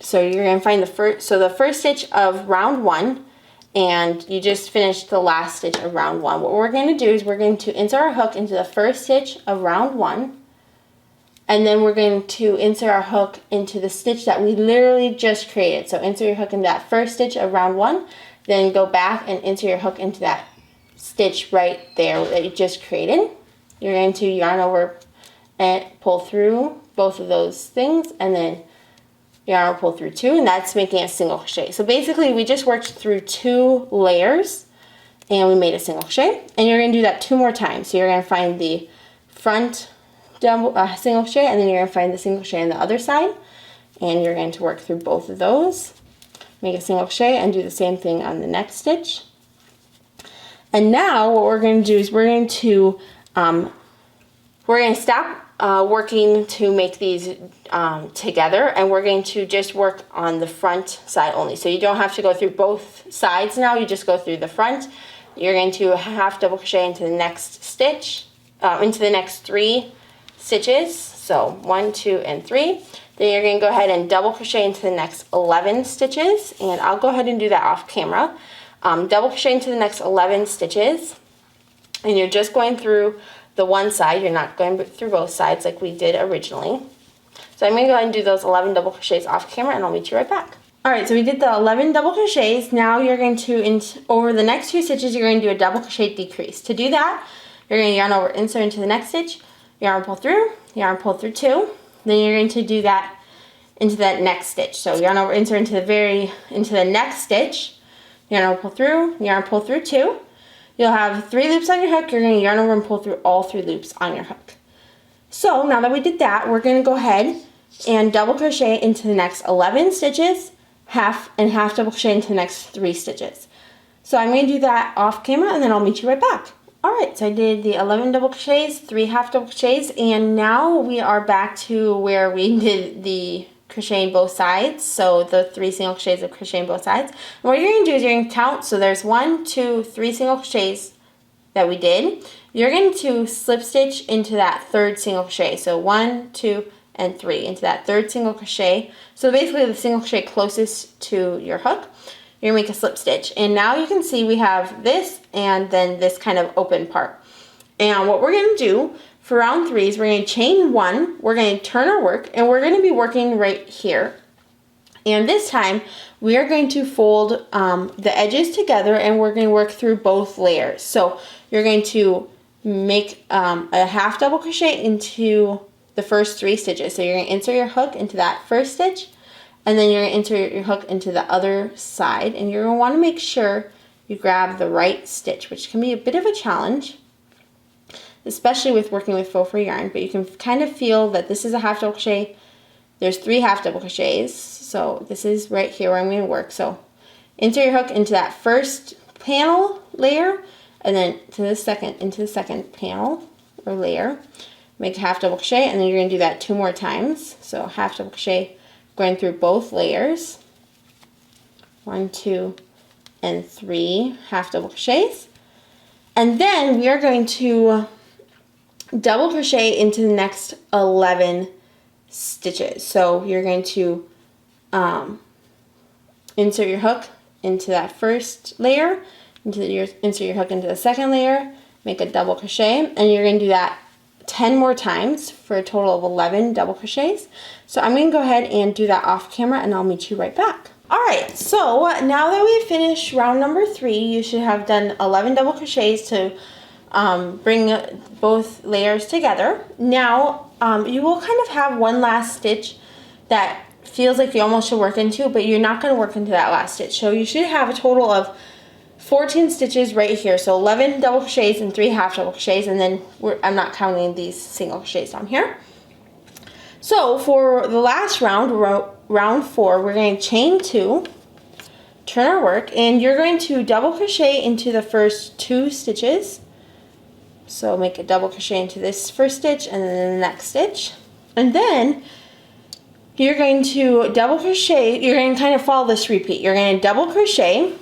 So you're going to find the first stitch of round 1, and you just finished the last stitch of round 1. What we're going to do is we're going to insert our hook into the first stitch of round 1, and then we're going to insert our hook into the stitch that we literally just created. So insert your hook into that first stitch of round 1, then go back and insert your hook into that stitch right there that you just created. You're going to yarn over and pull through both of those things, and then yarn over, pull through 2, and that's making a single crochet. So basically we just worked through 2 layers and we made a single crochet, and you're going to do that 2 more times. So you're going to find the front double single crochet, and then you're going to find the single crochet on the other side, and you're going to work through both of those, make a single crochet, and do the same thing on the next stitch. And now what we're going to do is we're going to stop working to make these together, and we're going to just work on the front side only. So you don't have to go through both sides now, you just go through the front. You're going to half double crochet into the next stitch, into the next 3 stitches. So 1, 2, and 3. Then you're going to go ahead and double crochet into the next 11 stitches, and I'll go ahead and do that off camera. Double crochet into the next 11 stitches, and you're just going through the one side. You're not going through both sides like we did originally. So I'm going to go ahead and do those 11 double crochets off camera, and I'll meet you right back. Alright, so we did the 11 double crochets. Now you're going to, over the next 2 stitches, you're going to do a double crochet decrease. To do that, you're going to yarn over, insert into the next stitch, yarn pull through 2. Then you're going to do that into that next stitch. So yarn over, insert into the next stitch, yarn over, pull through 2. You'll have 3 loops on your hook. You're going to yarn over and pull through all 3 loops on your hook. So now that we did that, we're going to go ahead and double crochet into the next 11 stitches, half double crochet into the next 3 stitches. So I'm going to do that off camera, and then I'll meet you right back. Alright, so I did the 11 double crochets, 3 half double crochets, and now we are back to where we did the crocheting both sides, so the 3 single crochets of crocheting both sides. And what you're going to do is you're going to count, so there's 1, 2, 3 single crochets that we did. You're going to slip stitch into that 3rd single crochet, so 1, 2, and 3 into that 3rd single crochet. So basically the single crochet closest to your hook, you're going to make a slip stitch. And now you can see we have this and then this kind of open part. And what we're going to do for round 3 is we're going to chain 1, we're going to turn our work, and we're going to be working right here. And this time we are going to fold the edges together, and we're going to work through both layers. So you're going to make a half double crochet into the first 3 stitches. So you're going to insert your hook into that first stitch, and then you're going to insert your hook into the other side, and you're going to want to make sure you grab the right stitch, which can be a bit of a challenge, especially with working with faux fur yarn, but you can kind of feel that this is a half double crochet. There's 3 half double crochets, so this is right here where I'm going to work. So insert your hook into that first panel layer, and then into the second panel or layer, make a half double crochet, and then you're going to do that 2 more times. So half double crochet going through both layers, 1, 2, and 3 half double crochets, and then we are going to double crochet into the next 11 stitches. So you're going to insert your hook into that first layer, insert your hook into the second layer, make a double crochet, and you're going to do that 10 more times for a total of 11 double crochets. So I'm going to go ahead and do that off camera, and I'll meet you right back. Alright, so now that we've finished round number 3, you should have done 11 double crochets to bring both layers together. Now you will kind of have one last stitch that feels like you almost should work into, but you're not going to work into that last stitch. So you should have a total of 14 stitches right here. So 11 double crochets and 3 half double crochets, and then I'm not counting these single crochets down here. So for the last round, round 4, we're going to chain 2, turn our work, and you're going to double crochet into the first 2 stitches. So make a double crochet into this first stitch and then the next stitch. And then you're going to double crochet, you're going to kind of follow this repeat. You're going to double crochet,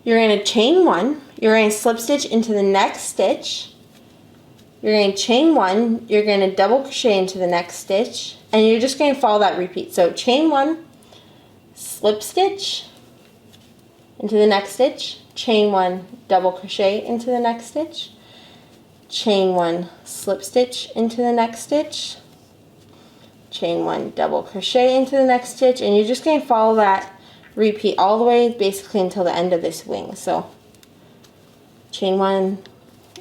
you're going to chain 1, you're going to slip stitch into the next stitch, you're going to chain 1, you're going to double crochet into the next stitch, and you're just going to follow that repeat. So chain 1, slip stitch into the next stitch, chain 1, double crochet into the next stitch, chain 1, slip stitch into the next stitch, chain 1, double crochet into the next stitch, and you're just going to follow that repeat all the way basically until the end of this wing. So chain 1,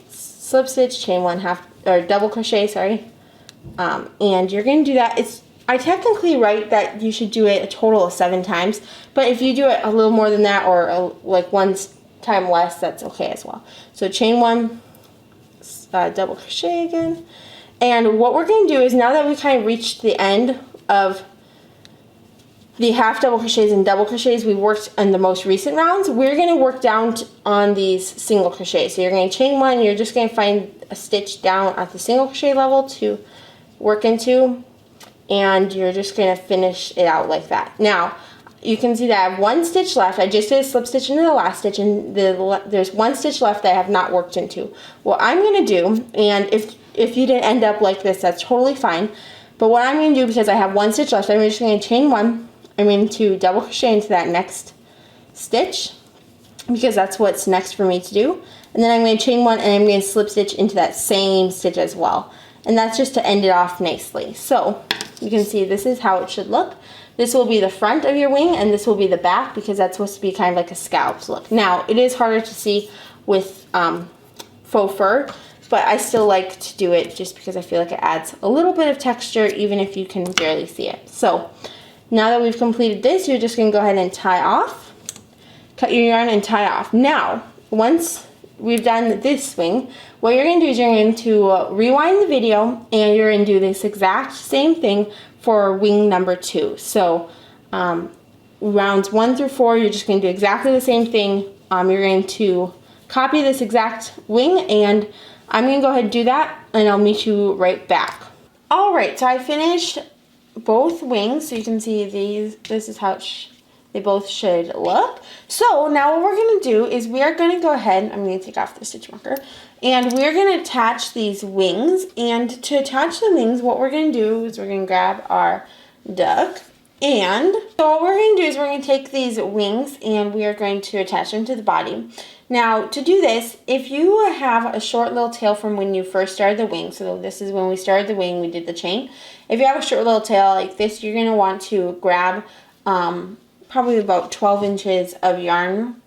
slip stitch, chain 1, half or double crochet, sorry, and you're going to do that. I technically write that you should do it a total of 7 times, but if you do it a little more than that or like 1 time less, that's okay as well. So chain 1, double crochet again, and what we're going to do is, now that we kind of reached the end of the half double crochets and double crochets we worked in the most recent rounds, we're going to work down on these single crochets. So you're going to chain 1, you're just going to find a stitch down at the single crochet level to work into, and you're just going to finish it out like that. Now you can see that I have 1 stitch left. I just did a slip stitch into the last stitch, and there's 1 stitch left that I have not worked into. What I'm going to do, and if you didn't end up like this, that's totally fine, but what I'm going to do, because I have 1 stitch left, I'm just going to chain 1, I'm going to double crochet into that next stitch, because that's what's next for me to do, and then I'm going to chain 1 and I'm going to slip stitch into that same stitch as well, and that's just to end it off nicely. So you can see this is how it should look. This will be the front of your wing, and this will be the back, because that's supposed to be kind of like a scalloped look. Now it is harder to see with faux fur, but I still like to do it just because I feel like it adds a little bit of texture even if you can barely see it. So now that we've completed this, you're just going to go ahead and tie off, cut your yarn and tie off. Now, once we've done this wing, what you're going to do is you're going to rewind the video, and you're going to do this exact same thing for wing number 2. So rounds 1 through 4, you're just going to do exactly the same thing. You're going to copy this exact wing, and I'm going to go ahead and do that, and I'll meet you right back. Alright, so I finished both wings, so you can see this is how they both should look. So now what we're going to do is we are going to go ahead, I'm going to take off the stitch marker, and we're going to attach these wings. And to attach the wings, what we're going to do is we're going to grab our duck, and so what we're going to do is we're going to take these wings and we are going to attach them to the body. Now to do this, if you have a short little tail from when you first started the wing, so this is when we started the wing, we did the chain. If you have a short little tail like this, you're going to want to grab probably about 12 inches of yarn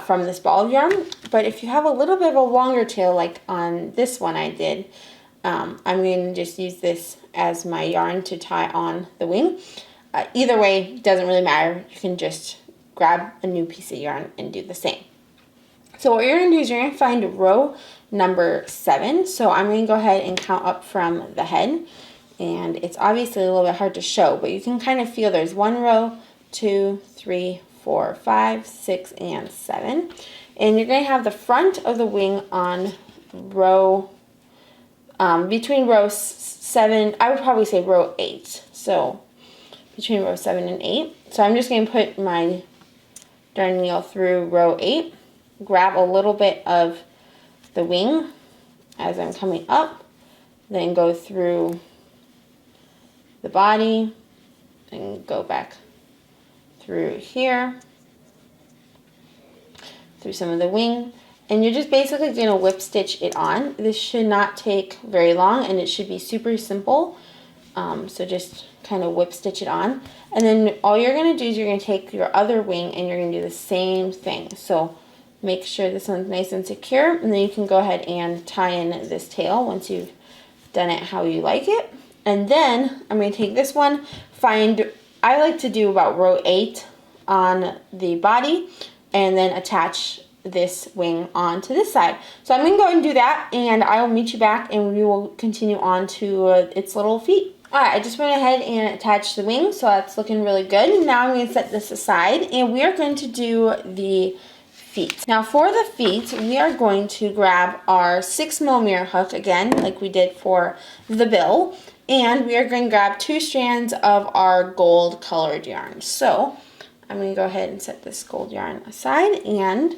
from this ball of yarn. But if you have a little bit of a longer tail like on this one I did, I'm going to just use this as my yarn to tie on the wing. Either way, doesn't really matter. You can just grab a new piece of yarn and do the same. So what you're going to do is you're going to find row number 7. So I'm going to go ahead and count up from the head. And it's obviously a little bit hard to show, but you can kind of feel there's 1 row, 2, 3, 4, 5, 6, and 7. And you're going to have the front of the wing on row, between row 7, I would probably say row 8. So between row 7 and 8. So I'm just going to put my darning needle through row 8. Grab a little bit of the wing as I'm coming up, then go through the body and go back through here, through some of the wing, and you're just basically going to whip stitch it on. This should not take very long, and it should be super simple, so just kind of whip stitch it on. And then all you're going to do is you're going to take your other wing and you're going to do the same thing. So make sure this one's nice and secure, and then you can go ahead and tie in this tail once you've done it how you like it. And then I'm going to take this one, I like to do about row 8 on the body, and then attach this wing onto this side. So I'm going to go ahead and do that, and I will meet you back and we will continue on to its little feet. Alright, I just went ahead and attached the wing, so that's looking really good. Now I'm going to set this aside, and we are going to do the feet. Now for the feet, we are going to grab our 6mm hook again, like we did for the bill, and we are going to grab 2 strands of our gold colored yarn. So I'm going to go ahead and set this gold yarn aside and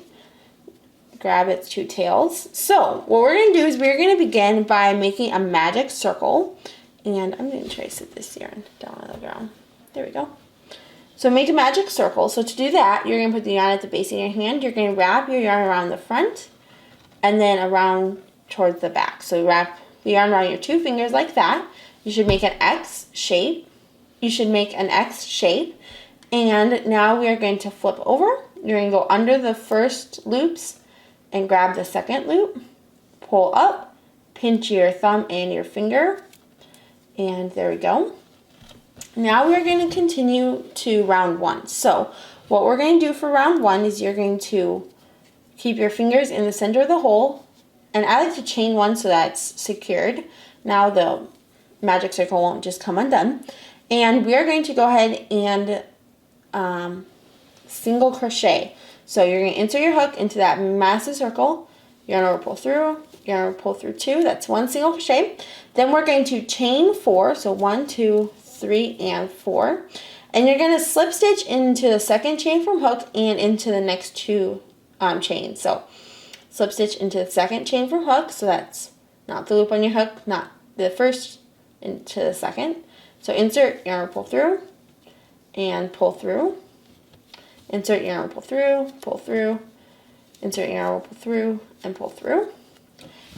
grab its 2 tails. So what we're going to do is we're going to begin by making a magic circle, and I'm going to try to set this yarn down on the ground. There we go. So make a magic circle. So to do that, you're going to put the yarn at the base of your hand. You're going to wrap your yarn around the front and then around towards the back. So wrap the yarn around your 2 fingers like that. You should make an X shape. And now we are going to flip over. You're going to go under the first loops and grab the second loop. Pull up, pinch your thumb and your finger. And there we go. Now we're going to continue to round 1. So what we're going to do for round 1 is you're going to keep your fingers in the center of the hole. And I like to chain 1 so that's secured. Now the magic circle won't just come undone. And we are going to go ahead and single crochet. So you're going to insert your hook into that massive circle. Yarn over, pull through. Yarn over, pull through 2. That's 1 single crochet. Then we're going to chain 4. So 1, 2, 3, and 4. And you're going to slip stitch into the second chain from hook and into the next 2 chains. So slip stitch into the second chain from hook. So that's not the loop on your hook, not the first into the second. So insert, yarn, pull through, and pull through. Insert, yarn, pull through, insert, yarn, pull through, and pull through.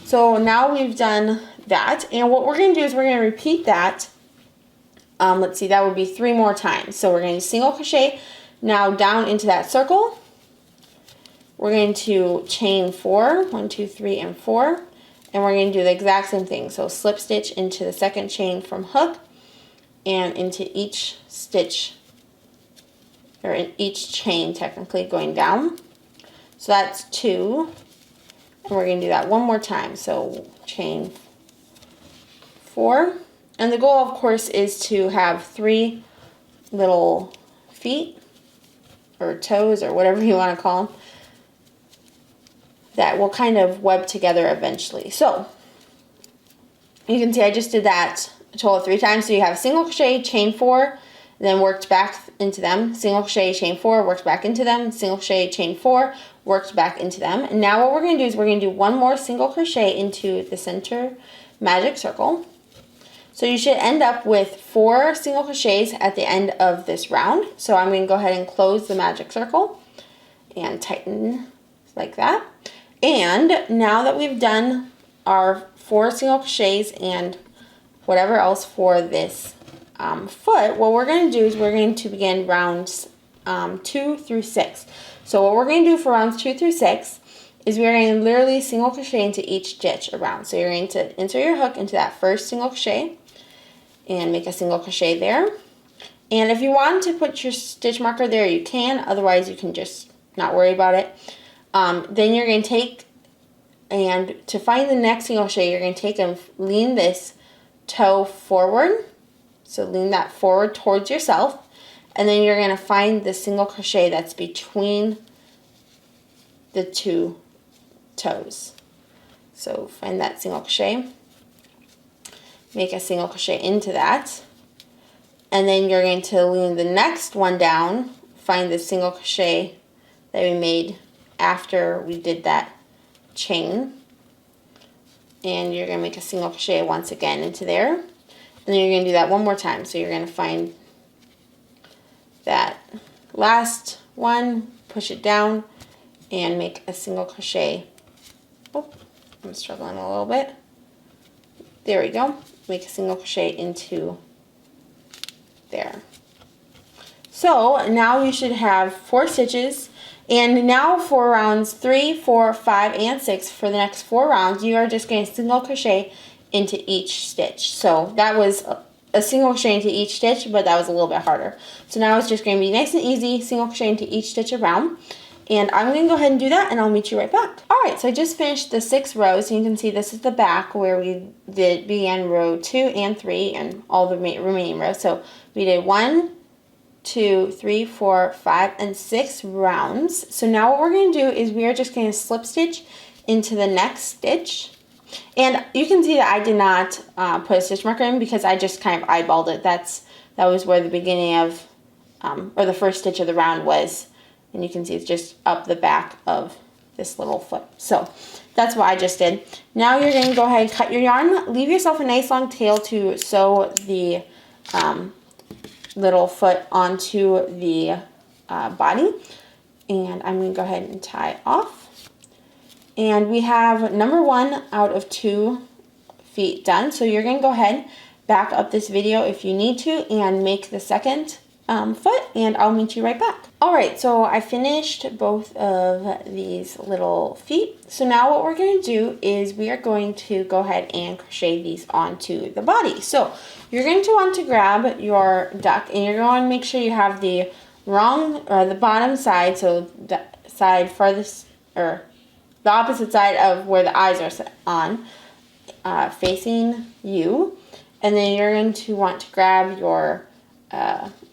So now we've done that, and what we're going to do is we're going to repeat that. Let's see, that would be 3 more times. So we're going to single crochet now down into that circle. We're going to chain 4, 1, 2, 3, and 4, and we're going to do the exact same thing. So slip stitch into the second chain from hook and into each stitch, or in each chain technically going down. So that's 2, and we're going to do that 1 more time. So chain 4, and the goal of course is to have 3 little feet or toes or whatever you want to call them that will kind of web together eventually. So you can see I just did that a total of 3 times. So you have single crochet, chain 4, then worked back into them, single crochet, chain 4, worked back into them, single crochet, chain 4, worked back into them. And now what we're going to do is we're going to do 1 more single crochet into the center magic circle. So you should end up with 4 single crochets at the end of this round. So I'm going to go ahead and close the magic circle and tighten like that. And now that we've done our 4 single crochets and whatever else for this foot, what we're going to do is we're going to begin rounds 2 through 6. So what we're going to do for rounds 2 through 6 is we're going to literally single crochet into each stitch around. So you're going to insert your hook into that first single crochet and make a single crochet there. And if you want to put your stitch marker there, you can. Otherwise, you can just not worry about it. Then you're going to take, and to find the next single crochet, you're going to take and lean this toe forward. So lean that forward towards yourself. And then you're going to find the single crochet that's between the 2 toes. So find that single crochet. Make a single crochet into that. And then you're going to lean the next one down. Find the single crochet that we made after we did that chain, and you're going to make a single crochet once again into there, and then you're going to do that 1 more time. So you're going to find that last one, push it down, and make a single crochet. Oh, I'm struggling a little bit. There we go. Make a single crochet into there. So now you should have 4 stitches. And now for rounds 3, 4, 5, and 6, for the next 4 rounds, you are just going to single crochet into each stitch. So that was a single crochet into each stitch, but that was a little bit harder. So now it's just going to be nice and easy, single crochet into each stitch around. And I'm going to go ahead and do that, and I'll meet you right back. All right, so I just finished the 6 rows. So you can see this is the back where we began row 2 and 3 and all the remaining rows. So we did 1, 2, 3, 4, 5, and 6 rounds. So now what we're going to do is we are just going to slip stitch into the next stitch. And you can see that I did not put a stitch marker in because I just kind of eyeballed it. That was where the beginning of, or the first stitch of the round was. And you can see it's just up the back of this little foot. So that's what I just did. Now you're going to go ahead and cut your yarn. Leave yourself a nice long tail to sew the little foot onto the body. And I'm going to go ahead and tie off. And we have number 1 out of 2 feet done. So you're going to go ahead, back up this video if you need to, and make the second foot, and I'll meet you right back. Alright, so I finished both of these little feet. So now what we're going to do is we are going to go ahead and crochet these onto the body. So you're going to want to grab your duck, and you're going to make sure you have the the bottom side, so the side farthest, or the opposite side of where the eyes are on, facing you. And then you're going to want to grab your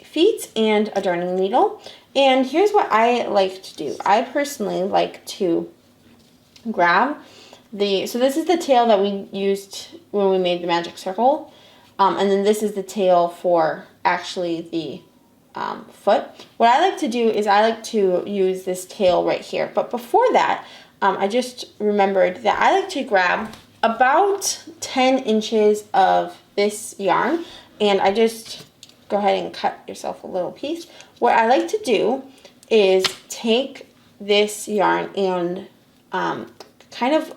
feet and a darning needle. And here's what I like to do. I personally like to grab so this is the tail that we used when we made the magic circle. And then this is the tail for actually the foot. What I like to do is I like to use this tail right here. But before that, I just remembered that I like to grab about 10 inches of this yarn, and I just go ahead and cut yourself a little piece. What I like to do is take this yarn and kind of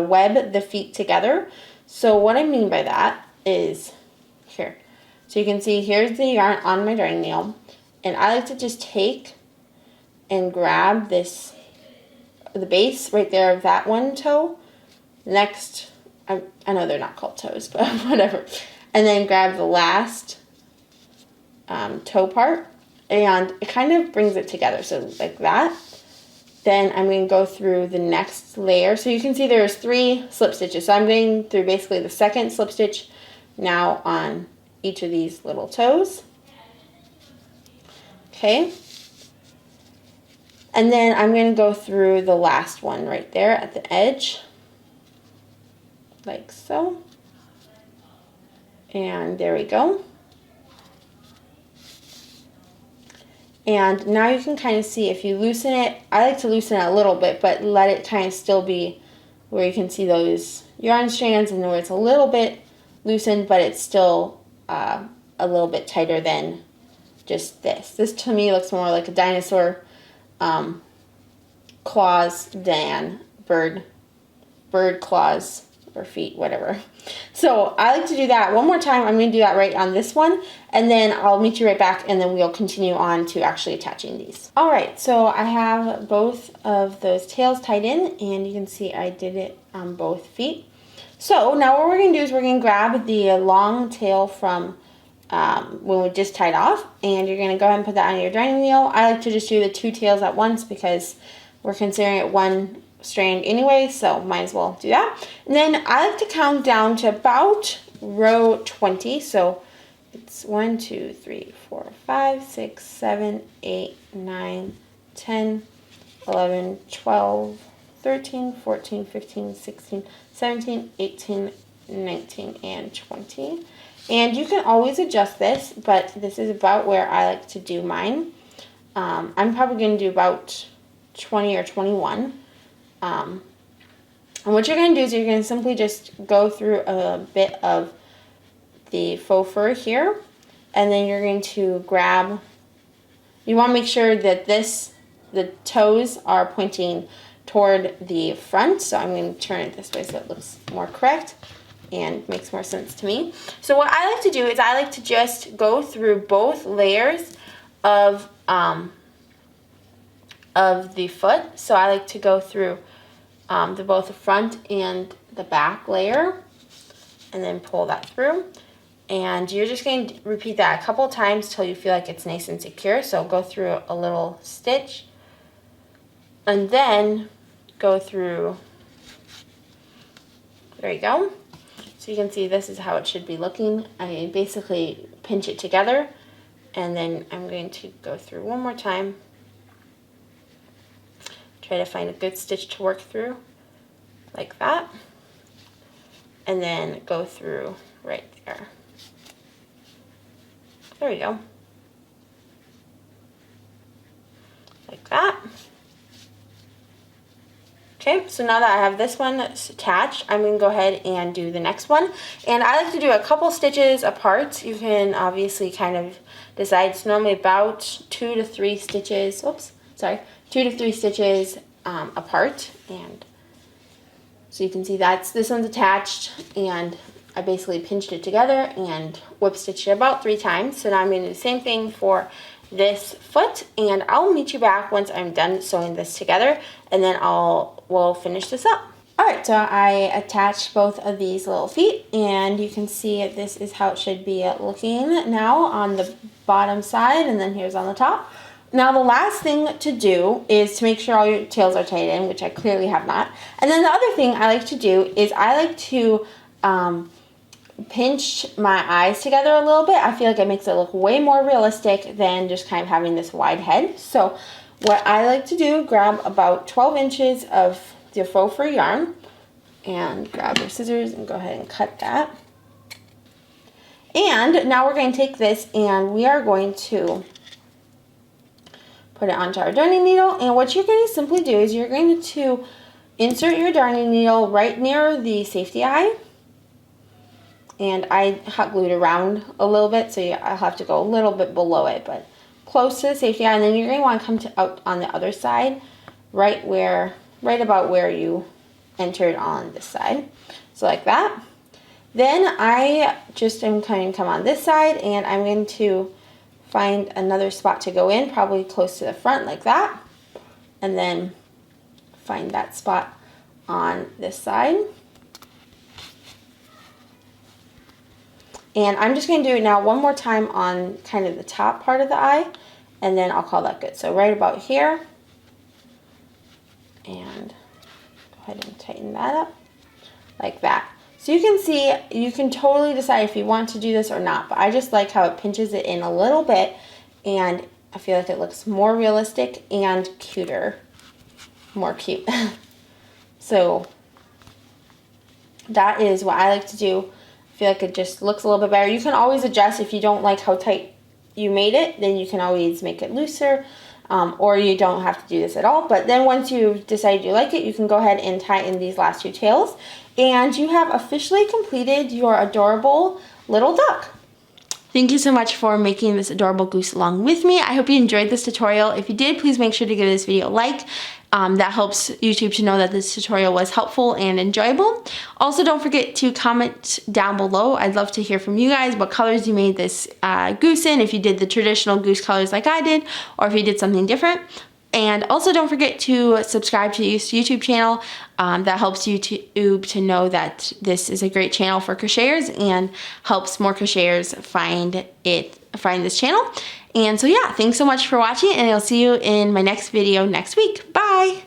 web the feet together. So what I mean by that is here. So you can see here's the yarn on my darning needle, and I like to just take and grab the base right there of that one toe. Next, I know they're not called toes, but whatever. And then grab the last toe part, and it kind of brings it together, so like that. Then I'm going to go through the next layer. So you can see there's 3 slip stitches. So I'm going through basically the second slip stitch now on each of these little toes. Okay. And then I'm going to go through the last one right there at the edge, like so. And there we go. And now you can kind of see if you loosen it. I like to loosen it a little bit, but let it kind of still be where you can see those yarn strands, and where it's a little bit loosened, but it's still a little bit tighter than just this. This to me looks more like a dinosaur claws than bird claws or feet, whatever. So I like to do that one more time. I'm going to do that right on this one, and then I'll meet you right back, and then we'll continue on to actually attaching these. All right, so I have both of those tails tied in, and you can see I did it on both feet. So now what we're going to do is we're going to grab the long tail from when we just tied off, and you're going to go ahead and put that on your darning wheel. I like to just do the 2 tails at once because we're considering it one strand anyway, so might as well do that. And then I like to count down to about row 20. So it's 1, 2, 3, 4, 5, 6, 7, 8, 9, 10, 11, 12, 13, 14, 15, 16, 17, 18, 19, and 20. And you can always adjust this, but this is about where I like to do mine. I'm probably going to do about 20 or 21. And what you're going to do is you're going to simply just go through a bit of the faux fur here, and then you're going to grab, you want to make sure that the toes are pointing toward the front, so I'm going to turn it this way so it looks more correct and makes more sense to me. So what I like to do is I like to just go through both layers of the foot. So I like to go through both the front and the back layer, and then pull that through. And you're just going to repeat that a couple times till you feel like it's nice and secure. So go through a little stitch, and then go through, there you go. So you can see this is how it should be looking. I basically pinch it together, and then I'm going to go through one more time. Try to find a good stitch to work through, like that. And then go through right there. There we go. Like that. Okay, so now that I have this one attached, I'm going to go ahead and do the next one. And I like to do a couple stitches apart. You can obviously kind of decide. It's normally about 2 to 3 stitches, 2 to 3 stitches apart. And so you can see this one's attached, and I basically pinched it together and whip stitched it about 3 times. So now I'm going to do the same thing for this foot, and I'll meet you back once I'm done sewing this together, and then we'll finish this up. Alright, so I attached both of these little feet, and you can see this is how it should be looking now on the bottom side, and then here's on the top. Now the last thing to do is to make sure all your tails are tied in, which I clearly have not. And then the other thing I like to do is I like to pinch my eyes together a little bit. I feel like it makes it look way more realistic than just kind of having this wide head. So what I like to do, grab about 12 inches of the faux fur yarn, and grab your scissors and go ahead and cut that. And now we're going to take this and we are going to put it onto our darning needle. And what you're going to simply do is you're going to insert your darning needle right near the safety eye. And I hot glued around a little bit, so I'll have to go a little bit below it, but close to the safety eye. And then you're going to want to come out on the other side, right about where you entered on this side. So like that. Then I just am going to come on this side, and I'm going to find another spot to go in, probably close to the front like that. And then find that spot on this side. And I'm just going to do it now one more time on kind of the top part of the eye, and then I'll call that good. So right about here, and go ahead and tighten that up like that. So you can see, you can totally decide if you want to do this or not, but I just like how it pinches it in a little bit, and I feel like it looks more realistic and cuter, more cute. So that is what I like to do. I feel like it just looks a little bit better. You can always adjust if you don't like how tight you made it, then you can always make it looser, or you don't have to do this at all. But then once you decide you like it, you can go ahead and tie in these last 2 tails, and you have officially completed your adorable little duck. Thank you so much for making this adorable goose along with me. I hope you enjoyed this tutorial. If you did, please make sure to give this video a like. That helps YouTube to know that this tutorial was helpful and enjoyable. Also, don't forget to comment down below. I'd love to hear from you guys what colors you made this goose in, if you did the traditional goose colors like I did, or if you did something different. And also don't forget to subscribe to this YouTube channel. That helps YouTube to know that this is a great channel for crocheters and helps more crocheters find this channel. And so yeah, thanks so much for watching, and I'll see you in my next video next week. Bye!